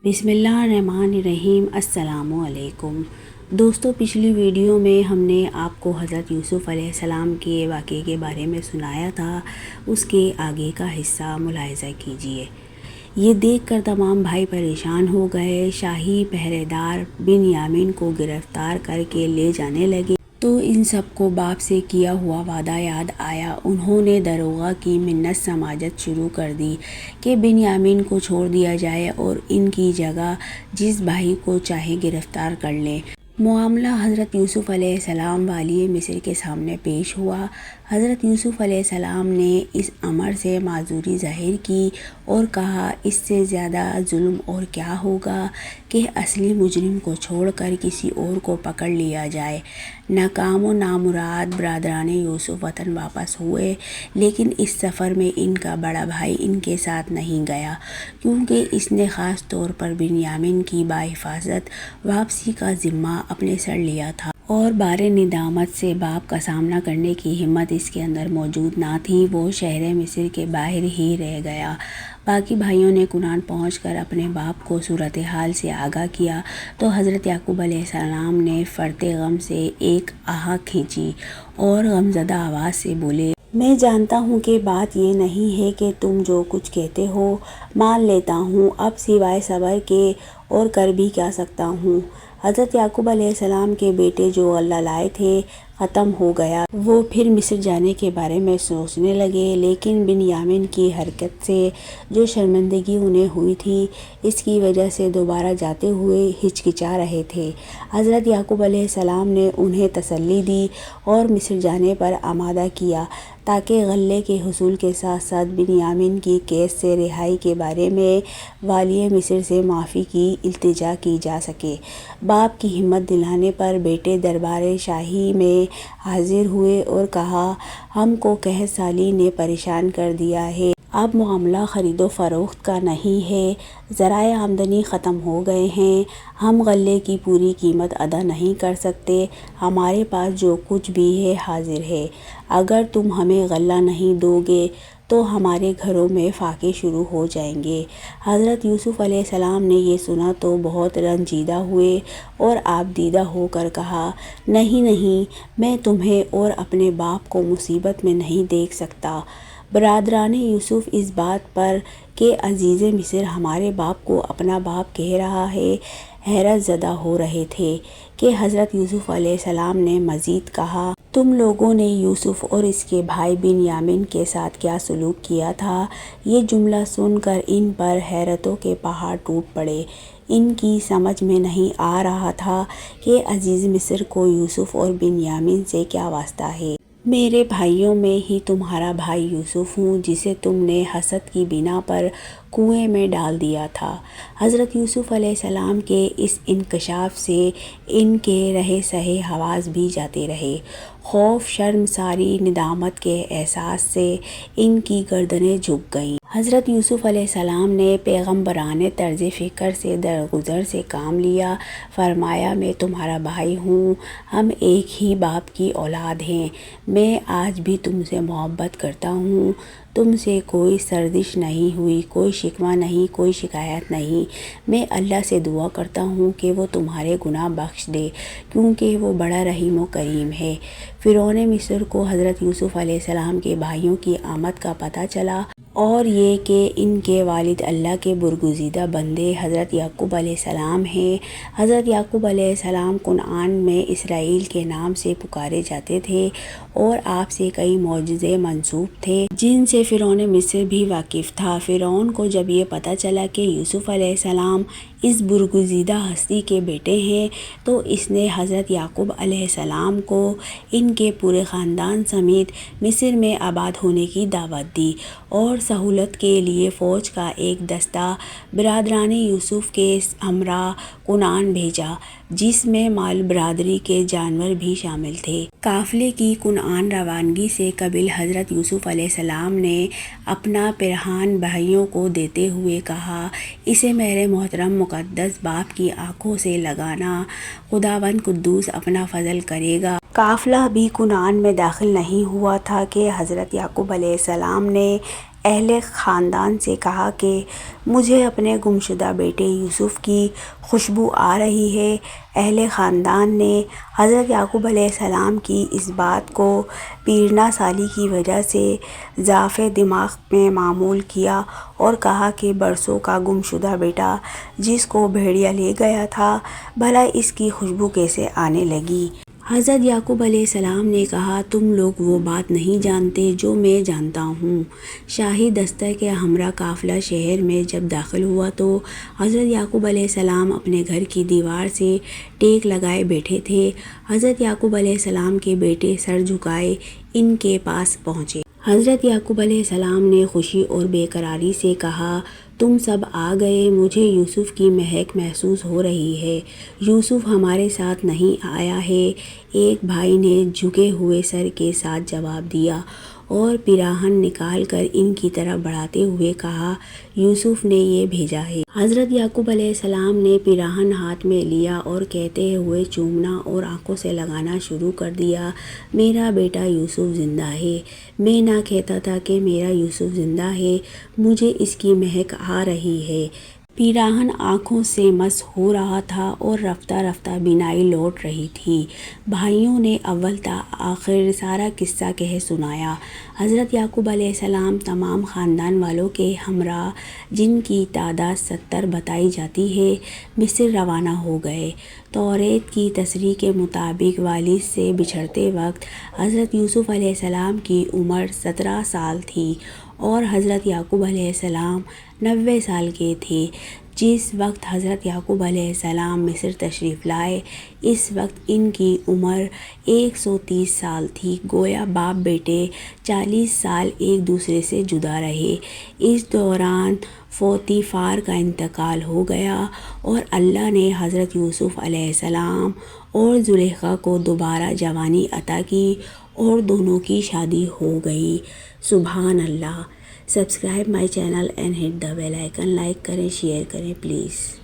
بسم اللہ الرحمن الرحیم۔ السلام علیکم دوستو، پچھلی ویڈیو میں ہم نے آپ کو حضرت یوسف علیہ السلام کے واقعے کے بارے میں سنایا تھا۔ اس کے آگے کا حصہ ملاحظہ کیجئے۔ یہ دیکھ کر تمام بھائی پریشان ہو گئے۔ شاہی پہرے دار بنیامین کو گرفتار کر کے لے جانے لگے تو ان سب کو باپ سے کیا ہوا وعدہ یاد آیا۔ انہوں نے داروغہ کی منت سماجت شروع کر دی کہ بنیامین کو چھوڑ دیا جائے اور ان کی جگہ جس بھائی کو چاہے گرفتار کر لیں۔ معاملہ حضرت یوسف علیہ السلام والی مصر کے سامنے پیش ہوا۔ حضرت یوسف علیہ السلام نے اس امر سے معذوری ظاہر کی اور کہا، اس سے زیادہ ظلم اور کیا ہوگا کہ اصلی مجرم کو چھوڑ کر کسی اور کو پکڑ لیا جائے۔ ناکام و نامراد برادران یوسف وطن واپس ہوئے، لیکن اس سفر میں ان کا بڑا بھائی ان کے ساتھ نہیں گیا، کیونکہ اس نے خاص طور پر بنیامین کی بحفاظت واپسی کا ذمہ اپنے سر لیا تھا اور بار ندامت سے باپ کا سامنا کرنے کی ہمت اس کے اندر موجود نہ تھی۔ وہ شہر مصر کے باہر ہی رہ گیا۔ باقی بھائیوں نے کنعان پہنچ کر اپنے باپ کو صورتحال سے آگاہ کیا تو حضرت یعقوب علیہ السلام نے فرط غم سے ایک آہ کھینچی اور غمزدہ آواز سے بولے، میں جانتا ہوں کہ بات یہ نہیں ہے کہ تم جو کچھ کہتے ہو مان لیتا ہوں، اب سوائے صبر کے اور کر بھی کیا سکتا ہوں۔ حضرت یعقوب علیہ السلام کے بیٹے جو غلہ لائے تھے ختم ہو گیا۔ وہ پھر مصر جانے کے بارے میں سوچنے لگے، لیکن بنیامین کی حرکت سے جو شرمندگی انہیں ہوئی تھی، اس کی وجہ سے دوبارہ جاتے ہوئے ہچکچا رہے تھے۔ حضرت یعقوب علیہ السلام نے انہیں تسلی دی اور مصر جانے پر آمادہ کیا تاکہ غلے کے حصول کے ساتھ ساتھ بنیامین کی قید سے رہائی کے بارے میں والی مصر سے معافی کی التجا کی جا سکے۔ باپ کی ہمت دلانے پر بیٹے دربار شاہی میں حاضر ہوئے اور کہا، ہم کو قحط سالی نے پریشان کر دیا ہے۔ اب معاملہ خرید و فروخت کا نہیں ہے، ذرائع آمدنی ختم ہو گئے ہیں، ہم غلے کی پوری قیمت ادا نہیں کر سکتے، ہمارے پاس جو کچھ بھی ہے حاضر ہے، اگر تم ہمیں غلہ نہیں دو گے تو ہمارے گھروں میں فاقے شروع ہو جائیں گے۔ حضرت یوسف علیہ السلام نے یہ سنا تو بہت رنجیدہ ہوئے اور آپ دیدہ ہو کر کہا، نہیں، میں تمہیں اور اپنے باپ کو مصیبت میں نہیں دیکھ سکتا۔ برادران یوسف اس بات پر کہ عزیز مصر ہمارے باپ کو اپنا باپ کہہ رہا ہے حیرت زدہ ہو رہے تھے کہ حضرت یوسف علیہ السلام نے مزید کہا، تم لوگوں نے یوسف اور اس کے بھائی بنیامین کے ساتھ کیا سلوک کیا تھا؟ یہ جملہ سن کر ان پر حیرتوں کے پہاڑ ٹوٹ پڑے۔ ان کی سمجھ میں نہیں آ رہا تھا کہ عزیز مصر کو یوسف اور بنیامین سے کیا واسطہ ہے۔ میرے بھائیوں میں ہی تمہارا بھائی یوسف ہوں، جسے تم نے حسد کی بنا پر کنویں میں ڈال دیا تھا۔ حضرت یوسف علیہ السلام کے اس انکشاف سے ان کے رہے سہے حواس بھی جاتے رہے۔ خوف، شرم ساری، ندامت کے احساس سے ان کی گردنیں جھک گئیں۔ حضرت یوسف علیہ السلام نے پیغمبرانہ طرز فکر سے درگزر سے کام لیا۔ فرمایا، میں تمہارا بھائی ہوں، ہم ایک ہی باپ کی اولاد ہیں، میں آج بھی تم سے محبت کرتا ہوں، تم سے کوئی سرزش نہیں ہوئی، کوئی شکوہ نہیں، کوئی شکایت نہیں۔ میں اللہ سے دعا کرتا ہوں کہ وہ تمہارے گناہ بخش دے، کیونکہ وہ بڑا رحیم و کریم ہے۔ فرعون مصر کو حضرت یوسف علیہ السلام کے بھائیوں کی آمد کا پتہ چلا اور یہ کہ ان کے والد اللہ کے برگزیدہ بندے حضرت یعقوب علیہ السلام ہیں۔ حضرت یعقوب علیہ السلام کنعان میں اسرائیل کے نام سے پکارے جاتے تھے اور آپ سے کئی معجزے منسوب تھے جن سے فرعون مصر بھی واقف تھا۔ فرعون کو جب یہ پتہ چلا کہ یوسف علیہ السلام اس برگزیدہ ہستی کے بیٹے ہیں تو اس نے حضرت یعقوب علیہ السلام کو ان کے پورے خاندان سمیت مصر میں آباد ہونے کی دعوت دی اور سہولت کے لیے فوج کا ایک دستہ برادران یوسف کے ہمراہ کنعان بھیجا، جس میں مال برادری کے جانور بھی شامل تھے۔ قافلے کی کنعان روانگی سے قبل حضرت یوسف علیہ السلام نے اپنا پیرہن بھائیوں کو دیتے ہوئے کہا، اسے میرے محترم مقدس باپ کی آنکھوں سے لگانا، خداوند قدوس اپنا فضل کرے گا۔ قافلہ بھی کنعان میں داخل نہیں ہوا تھا کہ حضرت یعقوب علیہ السلام نے اہل خاندان سے کہا کہ مجھے اپنے گمشدہ بیٹے یوسف کی خوشبو آ رہی ہے۔ اہل خاندان نے حضرت یعقوب علیہ السلام کی اس بات کو پیرنا سالی کی وجہ سے ضعف دماغ میں معمول کیا اور کہا کہ برسوں کا گمشدہ بیٹا جس کو بھیڑیا لے گیا تھا، بھلا اس کی خوشبو کیسے آنے لگی؟ حضرت یعقوب علیہ السلام نے کہا، تم لوگ وہ بات نہیں جانتے جو میں جانتا ہوں۔ شاہی دستہ کے ہمراہ قافلہ شہر میں جب داخل ہوا تو حضرت یعقوب علیہ السلام اپنے گھر کی دیوار سے ٹیک لگائے بیٹھے تھے۔ حضرت یعقوب علیہ السلام کے بیٹے سر جھکائے ان کے پاس پہنچے۔ حضرت یعقوب علیہ السلام نے خوشی اور بے قراری سے کہا، تم سب آ گئے، مجھے یوسف کی مہک محسوس ہو رہی ہے۔ یوسف ہمارے ساتھ نہیں آیا ہے، ایک بھائی نے جھکے ہوئے سر کے ساتھ جواب دیا اور پیراہن نکال کر ان کی طرف بڑھاتے ہوئے کہا، یوسف نے یہ بھیجا ہے۔ حضرت یعقوب علیہ السلام نے پیراہن ہاتھ میں لیا اور کہتے ہوئے چومنا اور آنکھوں سے لگانا شروع کر دیا، میرا بیٹا یوسف زندہ ہے۔ میں نہ کہتا تھا کہ میرا یوسف زندہ ہے، مجھے اس کی مہک آ رہی ہے۔ پیراہن آنکھوں سے مس ہو رہا تھا اور رفتہ رفتہ بینائی لوٹ رہی تھی۔ بھائیوں نے اول تا آخر سارا قصہ کہہ سنایا۔ حضرت یعقوب علیہ السلام تمام خاندان والوں کے ہمراہ، جن کی تعداد 70 بتائی جاتی ہے، مصر روانہ ہو گئے۔ توریت کی تصریح کے مطابق والد سے بچھڑتے وقت حضرت یوسف علیہ السلام کی عمر 17 سال تھی اور حضرت یعقوب علیہ السلام 90 سال کے تھے۔ جس وقت حضرت یعقوب علیہ السلام مصر تشریف لائے، اس وقت ان کی عمر 130 سال تھی، گویا باپ بیٹے 40 سال ایک دوسرے سے جدا رہے۔ اس دوران پوطیفار کا انتقال ہو گیا اور اللہ نے حضرت یوسف علیہ السلام اور زلیخا کو دوبارہ جوانی عطا کی اور دونوں کی شادی ہو گئی۔ سبحان اللہ۔ Subscribe my channel and hit the bell icon, like کریں، شیئر کریں پلیز۔